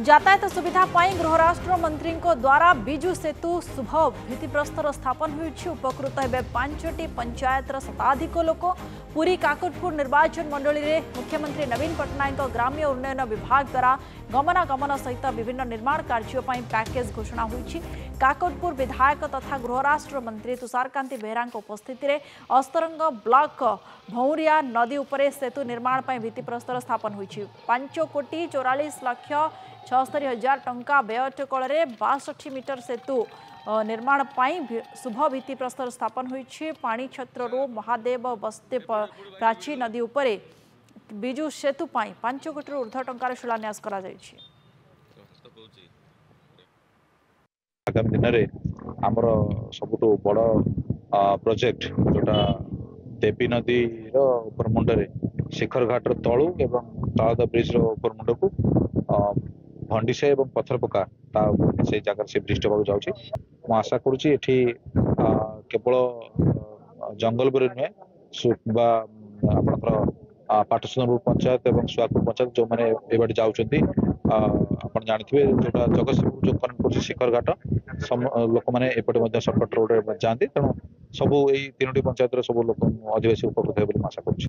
यातायात सुविधा पर गृहराष्ट्र मंत्री द्वारा बिजु सेतु शुभ भित्तिप्रस्तर स्थापन होइछि। उपकृत हेबे 5टी पंचायतर शताधिक लोक। पुरी काकटपुर निर्वाचन मंडली रे मुख्यमंत्री नवीन पट्टनायक ग्राम्य उन्नयन विभाग द्वारा गमनागमन सहित विभिन्न निर्माण कार्यों पर पैकेज घोषणा होइछि। काकटपुर विधायक तथा गृहराष्ट्र मंत्री तुषारकांति बेहरा उपस्थिति रे अस्तरंग ब्लॉक भौरिया नदी उपरे सेतु निर्माण पर भित्तिप्रस्तर स्थापन होइछि। 5,44,76,000 टंका व्ययटकल 62 मीटर सेतु निर्माण पर शुभ भित्तिप्रस्तर स्थापन होइछि। पानी क्षेत्र महादेव बस्ते प्राची नदी उपरे बिजु सेतु 5 कोटी ऊर्ध्व टंकार शिलान्यास करा जाइछि। आगामी दिन में आमर सबुठ बड़ प्रोजेक्ट जोटा देवी नदी उपरमुंडे शिखर घाटर तलू एवं तालदा ब्रिज उपरमुंड को भंडीसे और पथर पका से जगह से ब्रिज होगा जाऊँगी। मुझे आशा करुँची केवल जंगल नुहे आपंकर पाटसुंदरपुर पंचायत और सुहागपुर पंचायत जो मैंने ये जाऊँगी आप जानते जोटा जगतसिंहपुर जो कनेक्ट कर शिखर घाट लोक मैंने एपटे सर्टकट रोड जाती तेणु सबू यही 3टी पंचायत सब लोक अधिवासी उपकृत हे आशा करुँच।